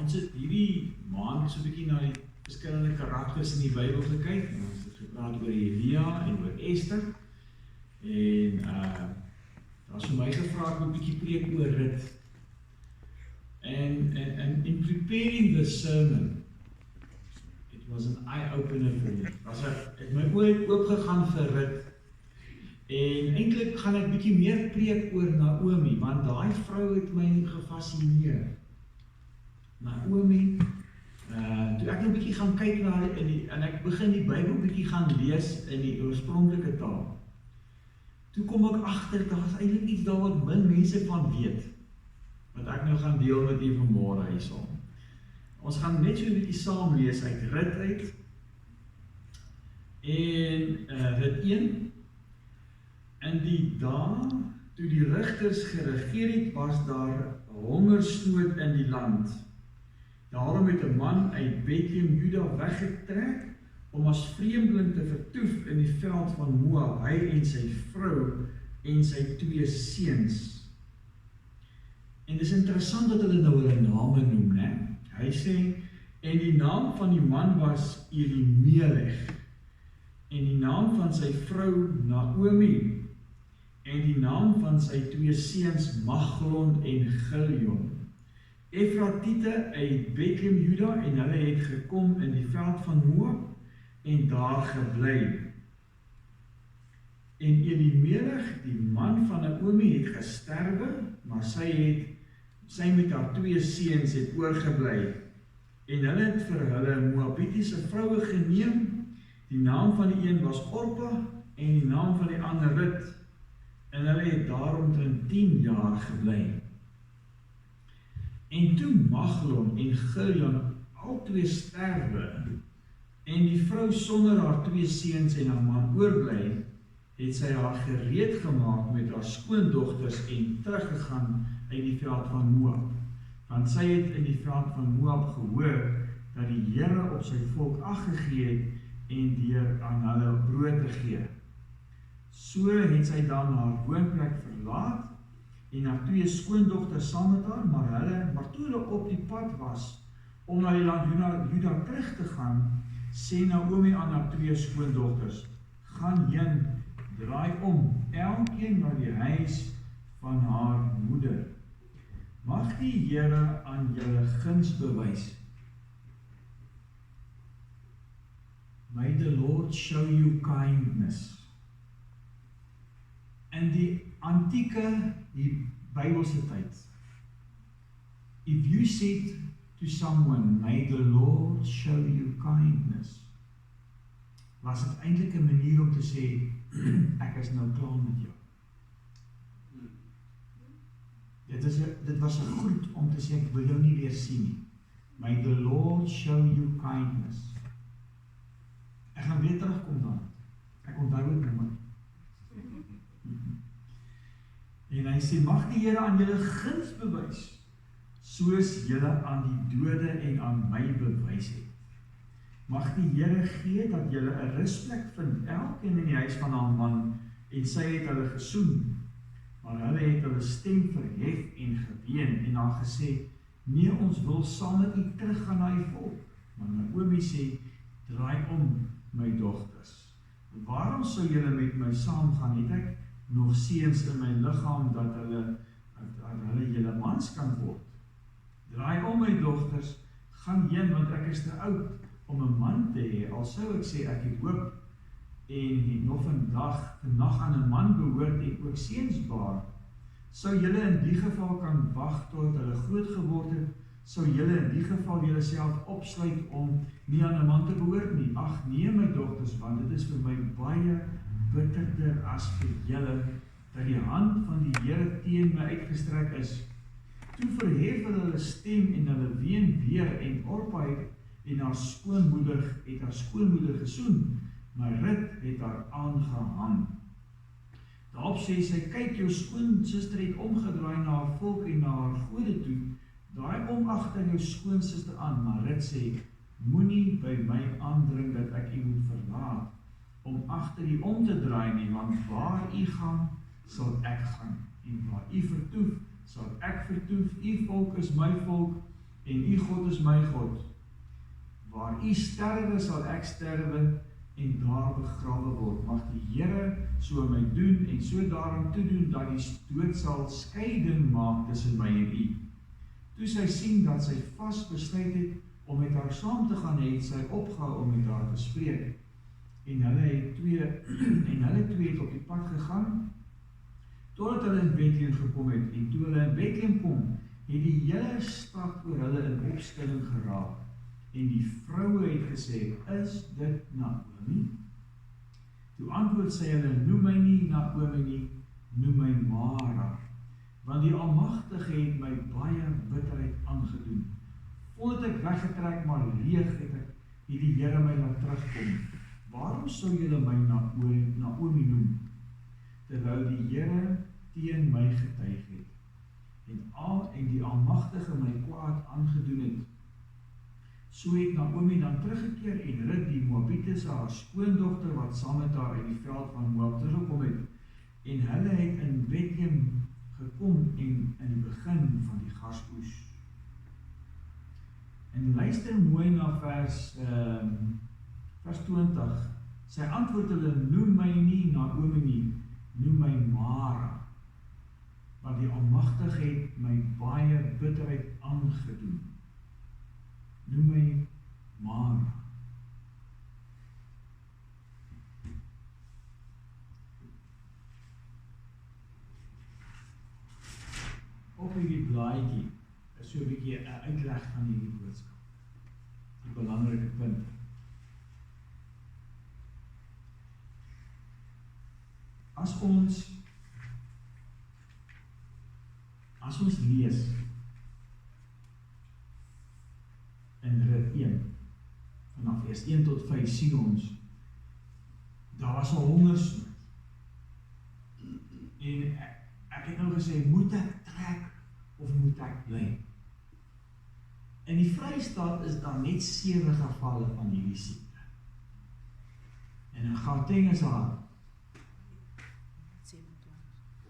Ons het hierdie maand so 'n bietjie na die verskillende karakters in die Bybel gekyk. En ons het gepraat oor Elia en oor Esther. En daar is vir my gevra ek 'n bietjie preek oor Rut. And in preparing the sermon, it was an eye-opener for me. Het my oë oopgegaan vir Rut. En eintlik gaan ek bietjie meer preek oor Naomi, want daai vrou het my gefascineer. Naomi, toe ek 'n bietjie gaan kyk na en ek begin die Bybel bietjie gaan lees in die oorspronklike taal. Toe kom ek agter, daar is eintlik iets daar wat min mense van weet, wat ek nou gaan deel met u vanmôre hierso. Ons gaan net so 'n bietjie saam lees uit Rut uit. En Rut 1. In die dae toe die rigters geregeer het, was daar hongersnood in die land. Daarom het 'n man uit Bethlehem, Juda weggetrek om as vreemdeling te vertoef in die veld van Moab, hy en sy vrou en sy 2 seuns. En dis interessant dat hulle nou hulle name noem, né? Hy sê, en die naam van die man was Elimelech, en die naam van sy vrou Naomi, en die naam van sy 2 seuns Maglon en Gilion. Efratiete uit Bethlehem, Juda, en hulle het gekom in die veld van Moab en daar gebly. En Elimelech, die man van Naomi, het gesterwe, maar sy met haar 2 seuns het oorgebly. En hulle het vir hulle Moabitiese vroue geneem. Die naam van die een was Orpa en die naam van die ander Rut. En hulle het daar omtrent 10 jaar gebly. En toe Maglon en Gilion albei sterwe, en die vrou sonder haar 2 seuns en haar man oorbly, het sy haar gereed gemaak met haar skoondogters en teruggegaan uit die veld van Moab. Want sy het in die veld van Moab gehoor dat die Here op sy volk ag gegee het en deur aan hulle brood te gee. So het sy dan haar woonplek verlaat en haar 2 skoondogters saam met haar, maar toe hulle op die pad was om na die land Juda terug te gaan, sê Naomi aan haar 2 skoondogters, gaan heen, draai om, elkeen na die huis van haar moeder. Mag die Here aan julle guns bewys. May the Lord show you kindness. In die antieke, die Bybelse tyd, if you said to someone, may the Lord show you kindness, was dit eintlik 'n manier om te sê, ek is nou klaar met jou. Dit was 'n groet om te sê, ek wil jou nie weer sien nie. May the Lord show you kindness. Ek gaan weer terugkom dan. Ek onthou dit nou. En hy sê, mag die Here aan julle guns bewys, soos julle aan die dode en aan my bewys het. Mag die Here gee dat julle 'n rusplek vind, elkeen in die huis van haar man, en sy het hulle gesoen. Maar hulle het hulle stem verhef en geween en haar gesê, nee, ons wil saam met u teruggaan na die volk. Maar Naomi sê, draai om, my dogters. Waarom sou julle met my saamgaan? Het ek nog seuns in my liggaam dat hulle julle mans kan word? Draai om, my dogters, gaan heen, want ek is te oud om 'n man te hê. Al sou ek sê ek het hoop en het nog vandag aan 'n man behoort en ook seuns baar. Sou julle in die geval kan wag tot hulle groot geword het? Sou julle in die geval julleself opsluit om nie aan 'n man te behoort nie? Ag nee, my dogters, want dit is vir my baie bitterder as vir julle dat die hand van die Here teen my uitgestrek is. Toe verhef hulle stem en hulle ween weer en Orpa het haar skoonmoeder gesoen, maar Rut het haar aangehang. Daarop sê sy, kyk, jou skoonsister het omgedraai na haar volk en na haar gode toe, draai om agter jou skoonsister aan, maar Rut sê, moenie by my aandring dat ek u moet verlaat, om agter u om te draai nie, want waar u gaan, sal ek gaan, en waar u vertoef, sal ek vertoef, u volk is my volk, en u God is my God. Waar u sterwe, sal ek sterwe, en daar begrawe word. Mag die Here so my doen, en so daarom toedoen, dat die dood sal skeiding maak tussen my en u. Toe sy sien dat sy vas besluit het, om met haar saam te gaan, het sy opgehou om met haar te spreek. En hulle twee het op die pad gegaan, totdat hulle in Bethlehem gekom het, en toe hulle in Bethlehem kom, het die hele stad oor hulle in opskudding geraak. En die vroue het gesê, is dit Naomi? Toe antwoord sy hulle, noem my nie Naomi nie, noem my Mara, want die Almagtige het my baie bitterheid aangedoen. Voordat ek weggetrek, maar leeg het die Here my laat terugkom. Waarom sou julle my Naomi noem, terwyl die Here teen my getuig het, en die Almagtige my kwaad aangedoen het? So het Naomi dan teruggekeer en Rut die Moabitese, haar skoondogter, wat saam met haar in die veld van Moab teruggekom het, en hulle het in Bethlehem gekom in die begin van die garsoes. En luister mooi na vers 20. Sy antwoord hulle, noem my nie Naomi nie, noem my Mara, want die Almagtige het my baie bitterheid aangedoen. Noem my Mara. Op hierdie blaadjie is so 'n bietjie 'n uitleg van hierdie boodskap. Die belangrike punt. As ons lees in Rut 1, vanaf vers 1 tot 5 sien ons, daar was 'n hongersnood. En ek het nou gesê, moet ek trek of moet ek bly? In die Vrystaat is daar net 7 gevalle van hierdie siekte. En in Gauteng is daar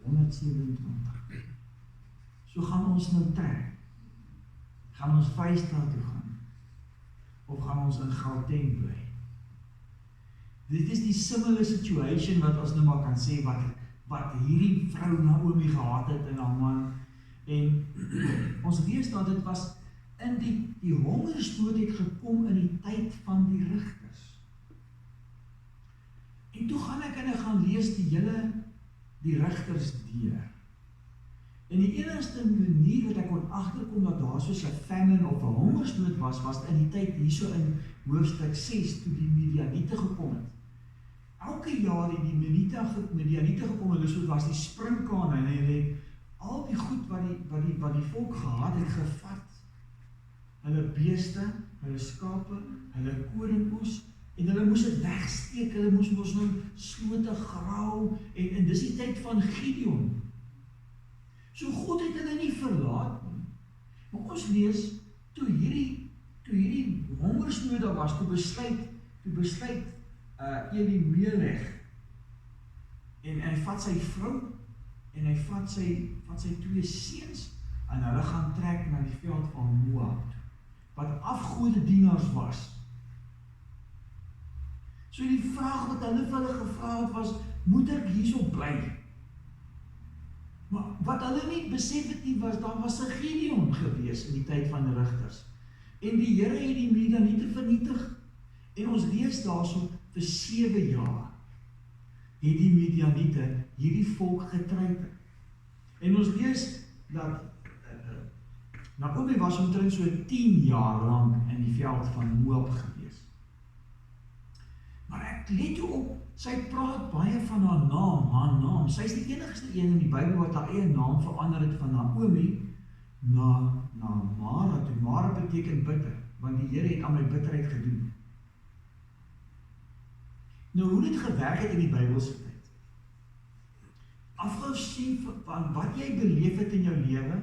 127. So gaan ons nou trek. Gaan ons Vrystaat toe gaan? Of gaan ons in Gauteng bly? Dit is die similar situation wat ons nou maar kan sê, wat hierdie vrou Naomi gehad het in haar man. En ons lees dat dit was in die hongersnood het gekom in die tyd van die rigters. En toe gaan ek en ek gaan lees die rigters deur. En die enigste manier wat ek kon agterkom dat daar soos 'n famine of 'n hongersnood was in die tyd hierso in hoofstuk 6 toe die Midianiete gekom het. Elke jaar het die Midianiete gekom en so was die sprinkane en hulle het al die goed wat die volk gehad het gevat. Hulle beeste, hulle skape, hulle koringoes, en hulle moes dit wegsteek, hulle moes nou slote grauw, en dis die tyd van Gideon. So God het hulle nie verlaat nie. Maar ons lees, toe hierdie hongersnood was, toe besluit Elimelech, en hy vat sy vrou, en hy vat sy 2 seuns, en hulle gaan trek na die veld van Moab, wat afgodedienaars was. So die vraag wat hulle vir hulle gevra het was, moet ek hierso bly? Maar wat hulle nie besef het nie was, daar was 'n Gideon gewees in die tyd van die rigters. En die Here het die Midianiete vernietig. En ons lees daarso vir 7 jaar het die Midianiete hierdie volk getreiter. En ons lees dat Naomi was omtrent so 10 jaar lang in die veld van Moab gewees. Maar ek let toe op, sy praat baie van haar naam. Sy is die enigste een in die Bybel wat haar eie naam verander het van Naomi na Mara. Toe Mara beteken bitter, want die Here het aan my bitterheid gedoen. Nou, hoe dit gewerk het in die Bybelse tyd? Afgesien van wat jy beleef het in jou lewe,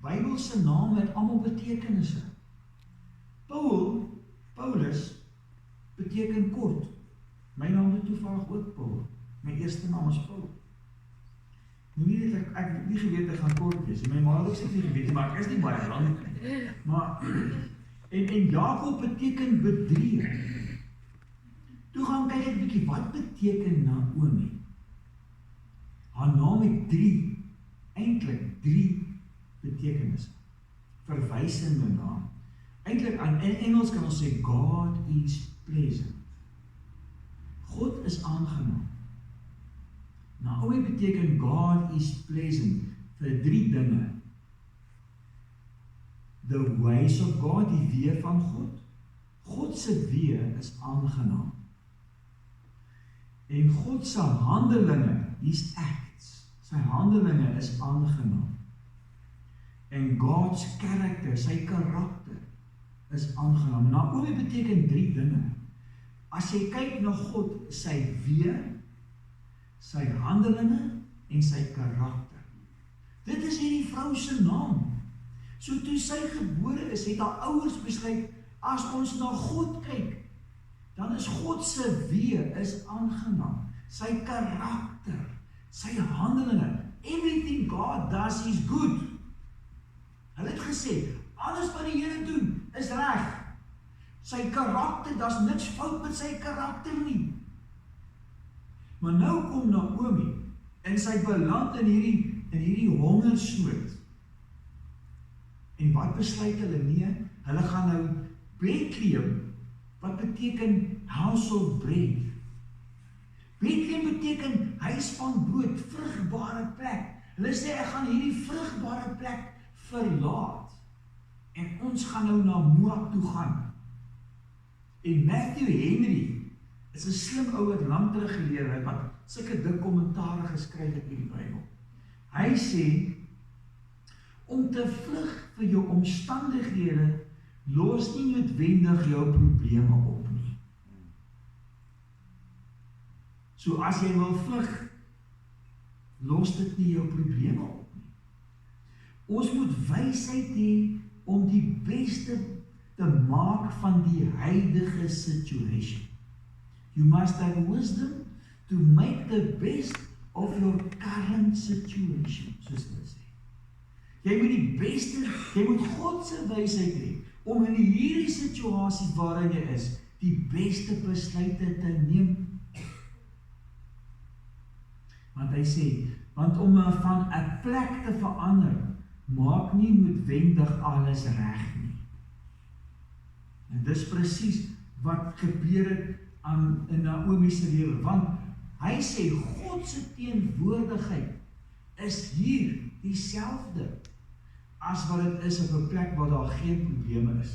Bybelse naam het almal betekenisse. Paulus beteken kort. My naam is toevallig ook Paul. My eerste naam is Paul. Nou nie dat ek nie geweet ek gaan kort wees. My ma het ook nie geweet, maar ek is nie baie lang. Maar, en Jakob beteken bedrieg. Toe gaan kyk ek 'n bietjie, wat beteken Naomi? Haar naam het eintlik drie betekenisse. Verwysende na. Eintlik in Engels kan ons sê, God is pleasant. God is aangenaam. Naomi beteken God is pleasant vir drie dinge. The ways of God, die weë van God. God se weë is aangenaam. En God se handelinge, his acts, sy handelinge is aangenaam. En God's character, sy karakter, is aangenaam. Naomi beteken drie dinge. As jy kyk na God, sy weë, sy handelinge en sy karakter. Dit is hierdie vrou se naam. So toe sy gebore is, het haar ouers besluit, as ons na God kyk, dan is God se weë is aangenaam. Sy karakter, sy handelinge, everything God does is good. Hulle het gesê, alles wat die Here doen, is reg. Sy karakter, daar's niks fout met sy karakter nie. Maar nou kom Naomi, en sy beland in hierdie hongersnood. En wat besluit hulle? Nee, hulle gaan nou Bethlehem, wat beteken house of bread. Bethlehem beteken huis van brood, vrugbare plek. Hulle sê, ek gaan hierdie vrugbare plek verlaat. En ons gaan nou na Moab toe gaan. En Matthew Henry is 'n slim ou wat lank terug geleer het, wat sulke dik kommentare geskryf het in die Bybel. Hy sê, om te vlug vir jou omstandighede, los nie noodwendig jou probleme op nie. So as jy wil vlug, los dit nie jou probleme op nie. Ons moet wysheid hê om die beste te maak van die huidige situation. You must have wisdom to make the best of your current situation, soos hulle sê. Jy moet die beste, jy moet God se wysheid hê, om in hierdie situasie waarin jy is, die beste besluite te neem. Want hy sê, want om van 'n plek te verander, maak nie noodwendig alles reg nie. En dis presies wat gebeur het in Naomi se lewe, want hy sê, God se teenwoordigheid is hier dieselfde as wat dit is op 'n plek waar daar geen probleme is.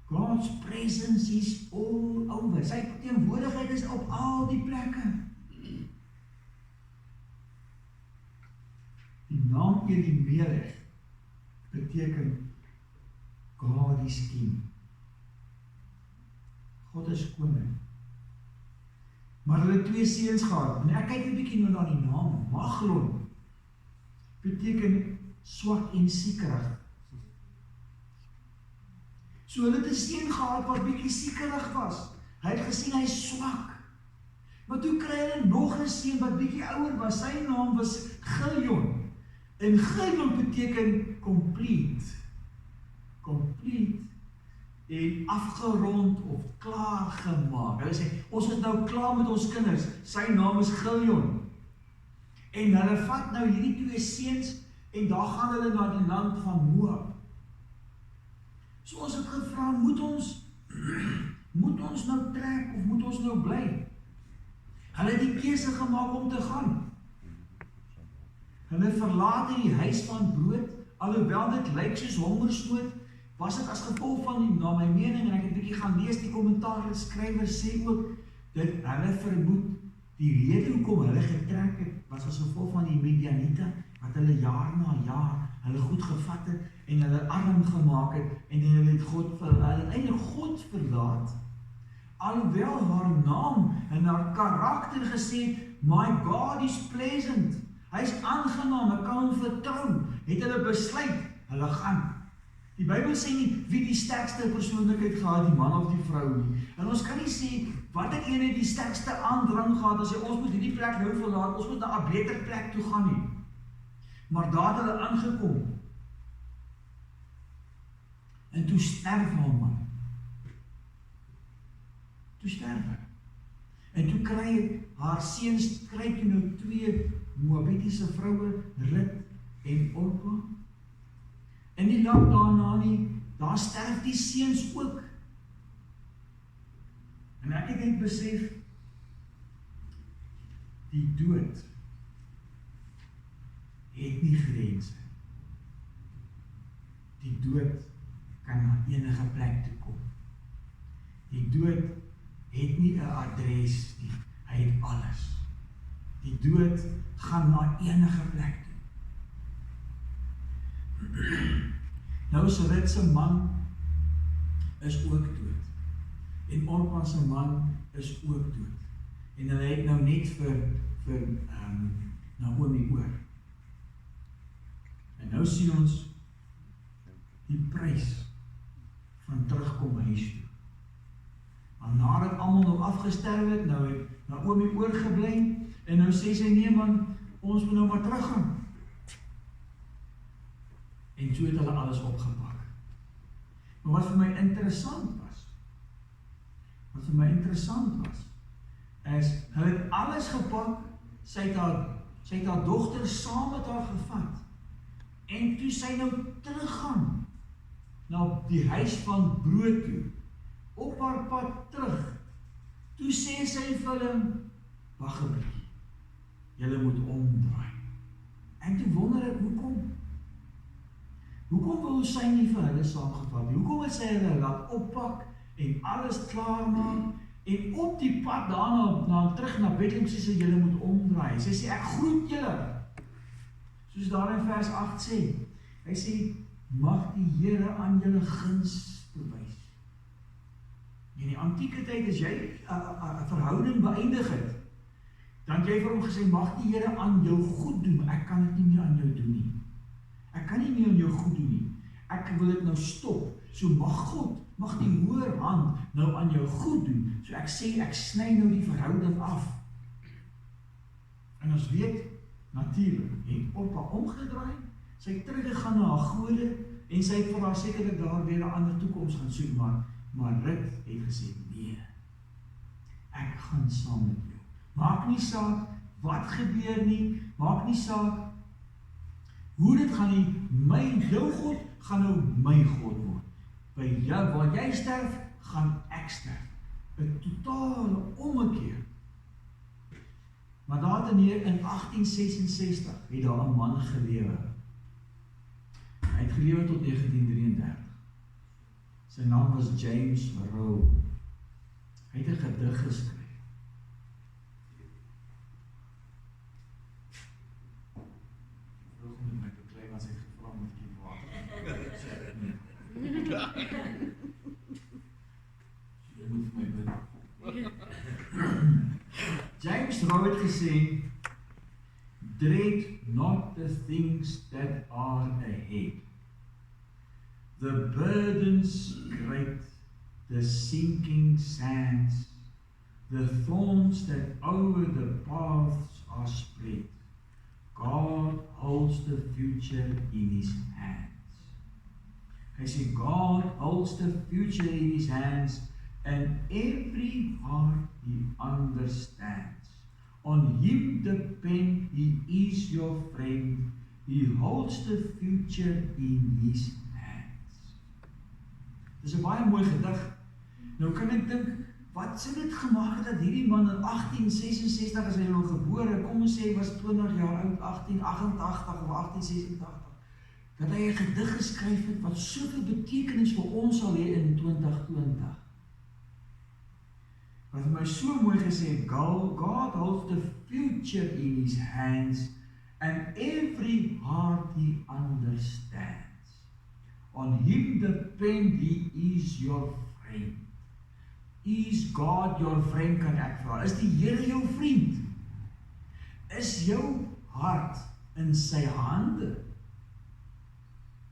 God's presence is all over. Sy teenwoordigheid is op al die plekke. Die naam Elimelech beteken God is king. God is koning. Maar hulle het 2 seuns gehad. En ek kyk 'n bietjie nou na die naam. Maglon beteken swak en siekerig. So hulle het 'n seun gehad wat bietjie siekerig was. Hy het gesien hy is swak. Maar toe kry hulle nog 'n seun wat bietjie ouer was. Sy naam was Giljon. En Giljon beteken complete. Complete en afgerond of klaar gemaak. Hulle sê, ons is nou klaar met ons kinders. Sy naam is Giljon. En hulle vat nou hierdie 2 seuns en daar gaan hulle na die land van Moab. So ons het gevra, moet ons nou trek of moet ons nou bly? Hulle het die keuse gemaak om te gaan. Hulle verlaat die huis van brood, alhoewel dit lyk soos hongersnood, was dit as gevolg van die, na my mening, en ek het 'n bietjie gaan lees, die kommentaar skrywers sê ook, dat hulle vermoed, die rede hoekom hulle getrek het, was as gevolg van die Midianiete, wat hulle jaar na jaar, hulle goed gevat het, en hulle arm gemaak het, en hulle het eintlik God verlaat, alhoewel haar naam en haar karakter gesê, my God is pleasant, hy is aangenaam, ek kan hom vertrou, het hulle besluit, hulle gaan. Die Bybel sê nie wie die sterkste persoonlikheid gehad, die man of die vrou nie. En ons kan nie sê, wat het ene die sterkste aandrang gehad, en sê, ons moet hierdie plek nou verlaat, ons moet na 'n beter plek toe gaan nie. Maar daar het hulle aangekom. En toe sterf haar man. Toe sterf hy. En toe kry haar seuns, kry toe nou 2 Moabitiese vroue, Rut en Orpa. En nie lank daarna nie, daar sterf die seuns ook. En ek het net besef, die dood het nie grense. Die dood kan na enige plek toe kom. Die dood het nie 'n adres nie, hy het alles. Die dood gaan na enige plek toe. Nou Rut se man is ook dood. En Orpa se man is ook dood. En hulle het nou net vir Naomi oor. En nou sien ons die prys van terugkom huis toe. Maar nadat almal nou afgesterf het, nou het Naomi oorgebly, en nou sê sy, nee man, ons moet nou maar teruggaan. En so het hulle alles opgepak. Maar wat vir my interessant was, is, hulle het alles gepak, sy het haar dogter saam met haar gevat, en toe sy nou teruggaan, na die huis van brood toe, op haar pad terug, toe sê sy vir hulle, wag 'n bietjie, julle moet omdraai. En toe wonder ek, hoekom wil sy nie vir hulle saamgevat nie? Hoekom het sy hulle laat oppak, en alles klaar maak, en op die pad daarna terug na Bethlehem sê sy, julle moet omdraai. Sy sê, ek groet julle. Soos daar in vers 8 sê, hy sê, mag die Here aan julle guns bewys. In die antieke tyd, as jy 'n verhouding beëindig het, dan het jy vir hom gesê, mag die Here aan jou goed doen, maar ek kan dit nie meer aan jou doen nie. Ek kan nie meer aan jou goed doen nie. Ek wil dit nou stop. So mag God, mag die hoër hand nou aan jou goed doen. So ek sê, ek sny nou die verhouding af. En ons weet, natuurlik, het Orpa omgedraai, sy het teruggegaan na haar gode, en sy het vir haar sekerlik daar weer 'n ander toekoms gaan soek, maar Rut het gesê, nee, ek gaan saam met jou. Maak nie saak wat gebeur nie, maak nie saak hoe dit gaan nie, jou God gaan nou my God word. By jou, waar jy sterf, gaan ek sterf. 'n totale ommekeer. Maar daar in 1866 het daar 'n man gelewe. Hy het gelewe tot 1933. Sy naam was James Rowe. Hy het 'n gedig geskryf. Vroeg met my beklei, want sy het gevra om 'n bietjie water. Sê ek nie. Jy moet vir my bid. James Rowe het gesê, dread not the things that are ahead. The burdens great, the sinking sands, the thorns that over the paths are spread. God holds the future in his hands. Hy sê, God holds the future in his hands, and every heart he understands. On him depend, he is your friend, he holds the future in his hands. Dis 'n baie mooi gedig. Nou kan ek dink, wat sou dit gemaak het dat hierdie man in 1866 as hy nou gebore, kom ons sê hy was 20 jaar oud, 1888 of 1886, dat hy 'n gedig geskryf het wat soveel betekenis vir ons sal hê in 2020. Wat vir my so mooi gesê, God holds the future in his hands, and every heart he understands. On him depend, he is your friend. Is God your friend, kan ek vra? Is die Here jou vriend? Is jou hart in sy hande?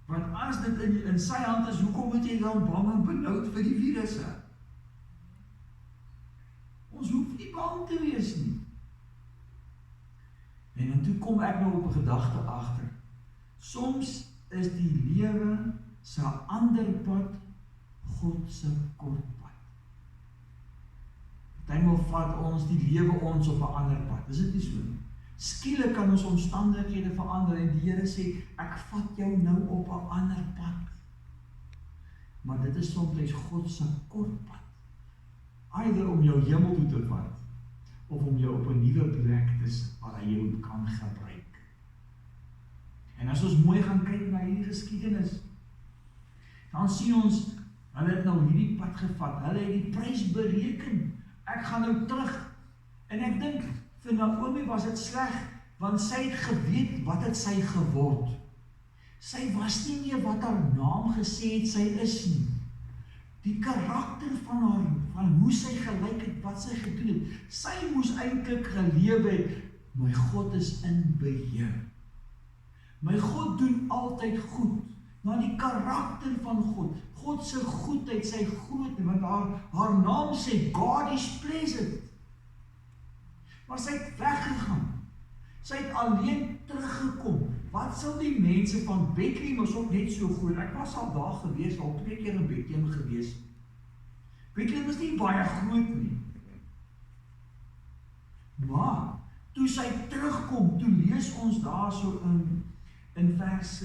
Want as dit in sy hand is, hoekom moet jy dan bang en benoud vir die virusse? Ons hoef nie bang te wees nie. En toe kom ek nou op 'n gedagte agter. Soms is die lewe 'n ander pad, God se kort pad. Partymal vat ons die lewe ons op 'n ander pad. Is dit nie so nie? Skielik kan ons omstandighede verander en die Here sê, ek vat jou nou op 'n ander pad. Maar dit is soms God se kort pad. Either om jou hemel toe te vat, of om jou op 'n nuwe plek te sit waar hy jou kan gebruik. En as ons mooi gaan kyk na hierdie geskiedenis, dan sien ons, hulle het nou hierdie pad gevat, hulle het die prys bereken, ek gaan nou terug, en ek dink, vir Naomi was dit sleg, want sy het geweet, wat het sy geword. Sy was nie meer wat haar naam gesê het, sy is nie. Die karakter van haar, van hoe sy gelyk het, wat sy gedoen het, sy moes eintlik gelewe het, my God is in beheer. My God doen altyd goed, maar die karakter van God, God se goedheid, sy grootheid, want haar naam sê, God is pleasant. Maar sy het weggegaan, sy het alleen teruggekom. Wat sal die mense van Bethlehem is ook net so groot? Ek was al daar gewees, al 2 keer in Bethlehem gewees. Bethlehem is nie baie groot nie. Maar, toe sy terugkom, toe lees ons daar so in vers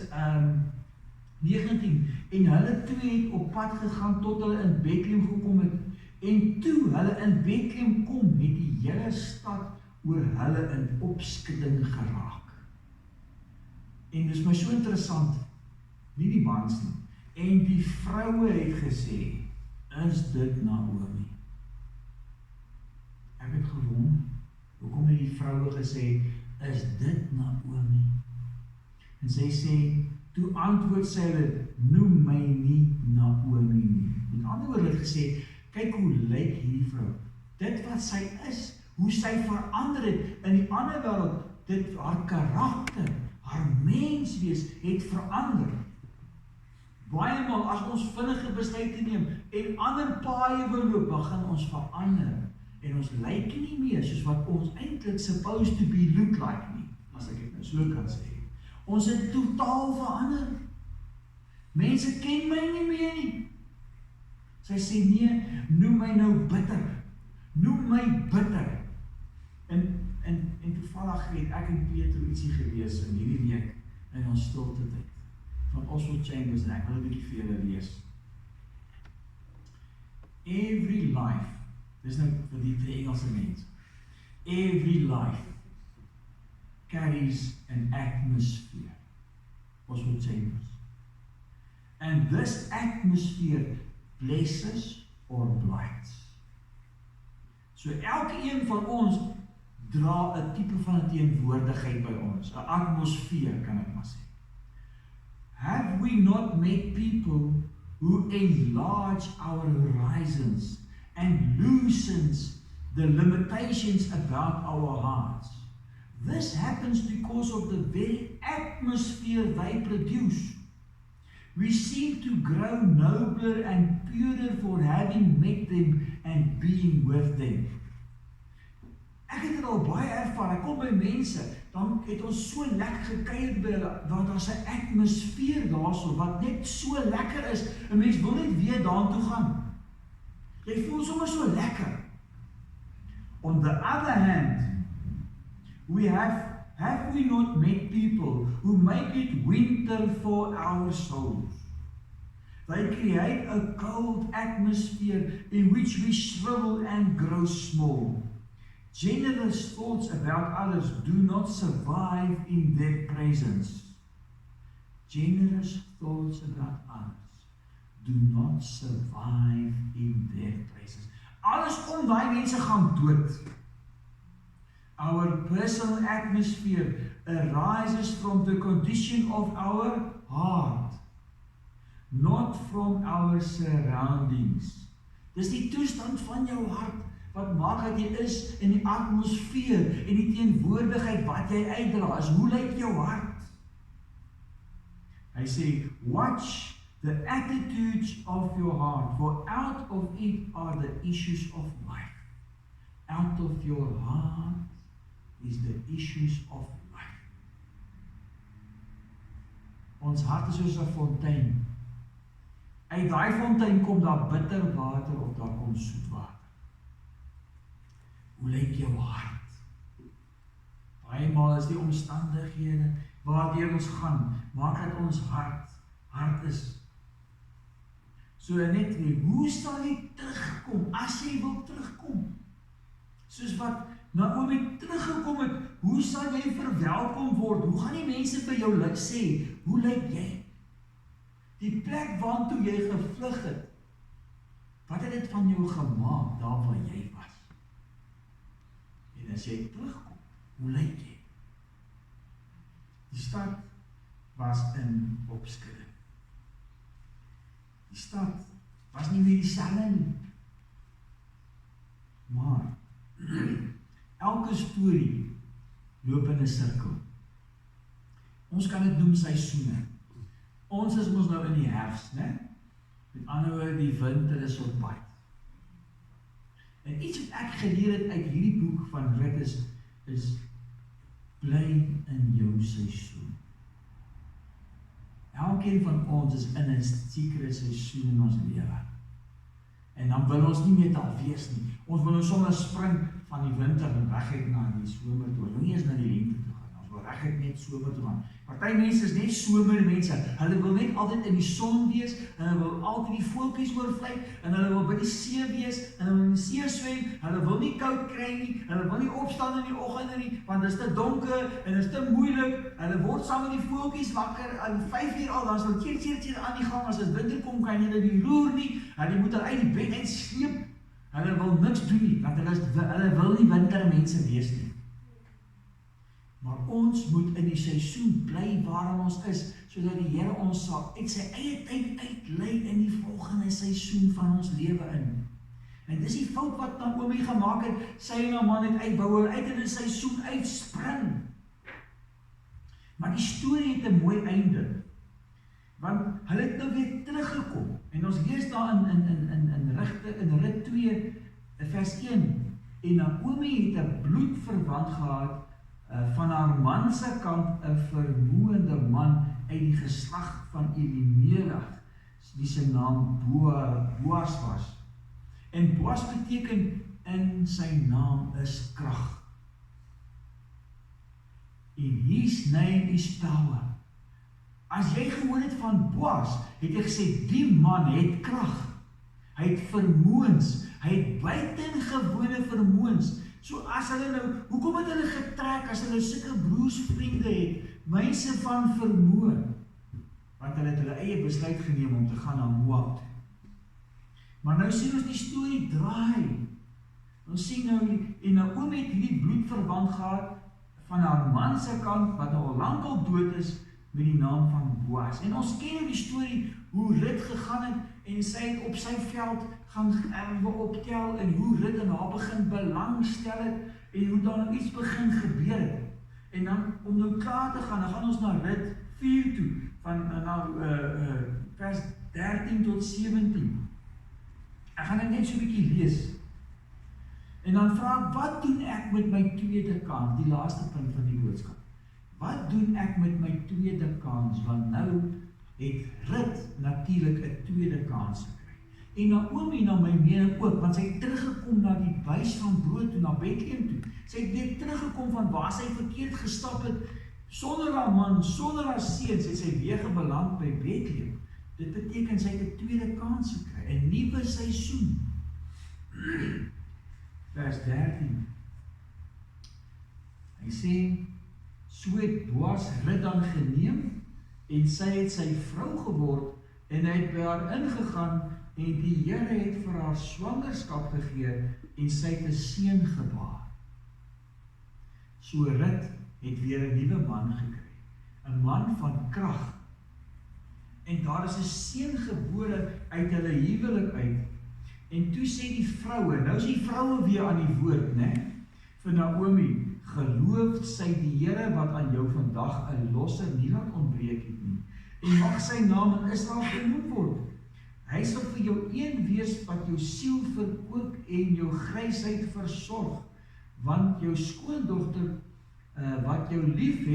19, en hulle twee het op pad gegaan tot hulle in Bethlehem gekom het, en toe hulle in Bethlehem kom, het die hele stad oor hulle in opskudding geraak. En dis my so interessant, nie die mans nie, en die vroue het gesê, is dit Naomi? Ek het gewonder, hoekom het die vroue gesê, is dit Naomi? En sy sê, toe antwoord sy hulle, noem my nie Naomi nie. Met ander woorde het gesê, kyk hoe lyk hierdie vrou, dit wat sy is, hoe sy verander het, in die ander wêreld, dit haar karakter, haar menswees het verander. Baie maal, as ons vinnige besluite neem, en ander paaie wil loop, begin ons verander, en ons lyk nie meer, soos wat ons eintlik supposed to be look like nie, as ek dit nou so kan sê. Ons het totaal verander. Mense ken my nie meer nie. Sy sê, nee, noem my nou bitter. Noem my bitter. En toevallig het ek en Peter ietsie gelees in hierdie week in ons stilte tyd van Oswald Chambers, en ek wil 'n bietjie vir julle lees. Every life, dis nou vir die Engelse mense, every life carries an atmosphere, Oswald Chambers. And this atmosphere blesses or blights. So elke een van ons dra 'n tipe van 'n teenwoordigheid by ons, 'n atmosfeer kan ek maar sê. Have we not met people who enlarge our horizons and loosens the limitations about our hearts? This happens because of the very atmosphere they produce. We seem to grow nobler and purer for having met them and being with them. Ek het dit al baie ervaar, ek kom by mense, dan het ons so lekker gekuier by hulle, want daar's 'n atmosfeer daarso, wat net so lekker is, 'n mens wil net weer daartoe gaan. Jy voel sommer so lekker. On the other hand, have we not met people who make it winter for our souls? They create a cold atmosphere in which we shrivel and grow small. Generous thoughts about others do not survive in their presence. Generous thoughts about others do not survive in their presence. Alles om daai mense gaan dood. Our personal atmosphere arises from the condition of our heart, not from our surroundings. Dis die toestand van jou hart wat maak dat jy is in die atmosfeer en die teenwoordigheid wat jy uitdra. Is hoe lyk jou hart? Hy sê, watch the attitudes of your heart, for out of it are the issues of life. Out of your heart is the issues of life. Ons hart is soos 'n fontein. Uit daai fontein kom daar bitter water of daar kom soet water. Hoe lyk jou hart? Baie maal is die omstandighede waardeur ons gaan, maak dat ons hart is. So net weer, hoe sal jy terugkom, as jy wil terugkom? Soos wat Naomi teruggekom het, hoe sal jy verwelkom word? Hoe gaan die mense vir jou sê, hoe lyk jy? Die plek waartoe jy gevlug het, wat het dit van jou gemaak, daar waar jy was? En as jy terugkom, hoe lyk jy? Die stad was in opskudding. Die stad was nie meer dieselfde nie. Maar elke storie loop in 'n sirkel. Ons kan dit noem seisoene. Ons is mos nou in die herfs, né? Met ander woorde, die winter is op pad. En iets wat ek geleer het uit hierdie boek van Rut is bly in jou seisoen. Elkeen van ons is in 'n sekere seisoen in ons lewe. En dan wil ons nie meer daar wees nie. Ons wil ons sommer spring van die winter en reguit na die somer toe. Ons wil nie eens na die lente toe gaan. Ons wil reguit net somer toe gaan. Party mense is net somermense. Hulle wil net altyd in die son wees, en hulle wil altyd die voeltjies oorvlieg, en hulle wil by die see wees, en hulle wil in die see swem, hulle wil nie koud kry nie, hulle wil nie opstaan in die oggende nie, want dit is te donker, en dit is te moeilik, hulle word saam met die voeltjies wakker, aan 5 uur al, dan is hulle keer aan die gang, as dit winter kom, kan hulle nie roer nie, hulle moet hulle uit die bed uitsleep, hulle wil niks doen nie, want hulle wil nie wintermense wees nie. Maar ons moet in die seisoen bly waarin ons is, sodat die Here ons sal uit sy eie tyd uitlei in die volgende seisoen van ons lewe in. En dis die fout wat Naomi gemaak het, sy en haar man het uitbou, uit in 'n seisoen uitspring. Maar die storie het 'n mooi einde, want hulle het nou weer teruggekom, en ons lees daar in Rut 2, vers 1, en Naomi het 'n bloedverwant gehad, van haar man se kant 'n vermoënde man uit die geslag van Elimelech, wie sy naam Boas was. En Boas beteken in sy naam is krag. En his name is power. As jy gehoor het van Boas, het jy gesê, die man het krag. Hy het vermoëns, hy het buitengewone vermoëns. So as hulle nou, hoekom het hulle getrek as hulle sulke broersvriende het, mense van vermoë? Want hulle het hulle eie besluit geneem om te gaan na Moab. Maar nou sien ons die storie draai. Ons sien nou, en Naomi het hierdie bloedverwant gehad van haar man se kant, wat nou al lankal dood is, met die naam van Boas. En ons ken die storie, hoe Rut gegaan het, en sy het op sy veld gaan erwe optel, en hoe Rut in haar begin belangstel het, en hoe daar nou iets begin gebeur het. En dan, om nou klaar te gaan, dan gaan ons na Rut 4 toe, van vers 13 tot 17. Ek gaan net so 'n bietjie lees. En dan vra ek, wat doen ek met my tweede kans? Die laaste punt van die boodskap. Wat doen ek met my tweede kans? Want nou het Rut natuurlik 'n tweede kans gekry. En Naomi, na my mening ook, want sy het teruggekom na die buis van brood toe, na Bethlehem toe. Sy het weer teruggekom van waar sy verkeerd gestap het, sonder haar man, sonder haar seuns, het sy weer gebeland by Bethlehem. Dit beteken sy het 'n tweede kans gekry, 'n nuwe seisoen. Vers 13. Hy sê, so het Boas Rut dan geneem, en sy het sy vrou geword, en hy het by haar ingegaan, en die Here het vir haar swangerskap gegee, en sy het 'n seun gebaar. So Rut het weer 'n nuwe man gekry, 'n man van krag. En daar is 'n seun gebore uit hulle huwelik uit. En toe sê die vroue, nou is die vroue weer aan die woord, né? Vir Naomi, geloof sy die Here wat aan jou vandag 'n losser nie laat ontbreek het nie, en mag sy naam in Israel genoem word. Hy sal vir jou een wees wat jou siel verkoop en jou grysheid versorg, want jou skoondogter wat jou lief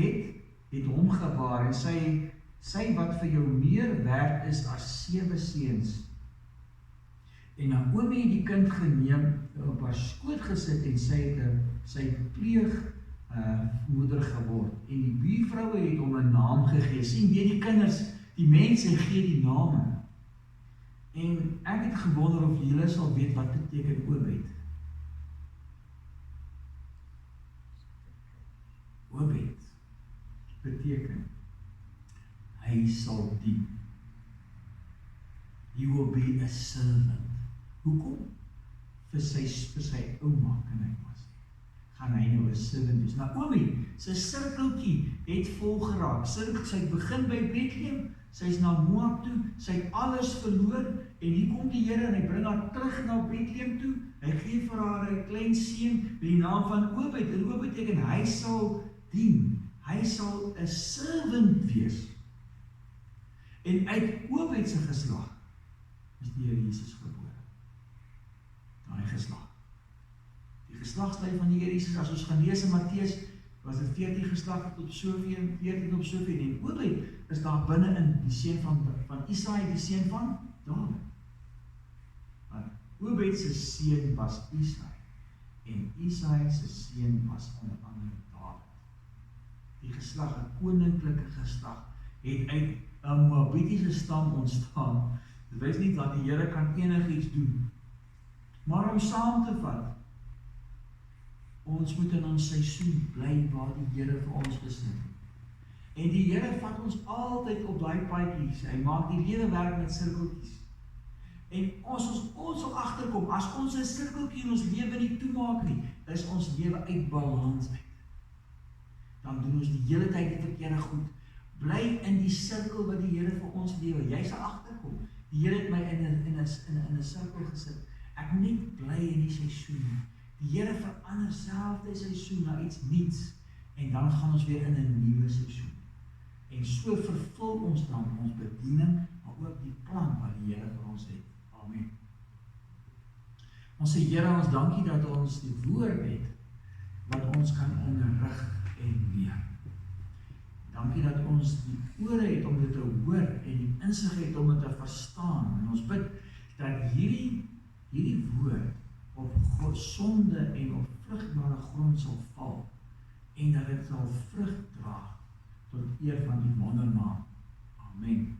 het hom gebaar, en sy sy wat vir jou meer werd is as 7 seuns. En Naomi het die kind geneem, op haar skoot gesit en sy het sy pleegmoeder geword. En die buurvroue het hom 'n naam gegee. Sien, weet die kinders, die mense gee die name. En ek het gewonder of julle sal weet wat beteken Obed. Obed beteken hy sal dien. He will be a servant. Hoekom? Vir sy ouma kan hy was. Gaan hy nou 'n servant wees. Naomi, sy sirkeltjie het vol geraak. Sy begin by Bethlehem, sy is na Moab toe, sy het alles verloor, en hier kom die Here en hy bring haar terug na Bethlehem toe. Hy gee vir haar 'n klein seun met die naam van Obed, en Obed beteken hy sal dien. Hy sal 'n servant wees. En uit Obed se geslag is die Here Jesus gebore. Daai geslag. Die geslagslyn van die Here Jesus, as ons gaan lees in Matteus, was dit 14 geslagte tot soveel, 14 op soveel, en Obed is daar binne in die seun van Isaai, die seun van Dawid. Obed se seun was Isaai, en Isaai se seun was onder andere Dawid. Die geslag, 'n koninklike geslag, het uit 'n Moabitiese stam ontstaan. Dit wys nie dat die Here kan enigiets doen. Maar om saam te vat, ons moet in ons seisoen bly waar die Here vir ons gesit het. En die Here vat ons altyd op daai paadjies. Hy maak die lewe werk met sirkeltjies. En ons sal agterkom, as ons 'n sirkeltjie in ons lewe nie toemaak nie, is ons lewe uit balans uit. Dan doen ons die hele tyd die verkeerde goed. Bly in die sirkel wat die Here vir ons lewe. Jy sal agterkom. Die Here het my in 'n sirkel gesit. Ek moet net bly in die seisoen. Die Here verander self die seisoen na iets nuuts. En dan gaan ons weer in 'n nuwe seisoen. En so vervul ons dan ons bediening, maar ook die plan wat die Here vir ons het. Amen. Ons sê Here, ons dankie dat ons die woord het, wat ons kan onderrig en leer. Dankie dat ons die ore het om dit te hoor, en die insig het om dit te verstaan. En ons bid dat hierdie woord op gesonde en op vrugbare grond sal val, en dat dit sal vrug dra tot eer van die wondernaam. Amen.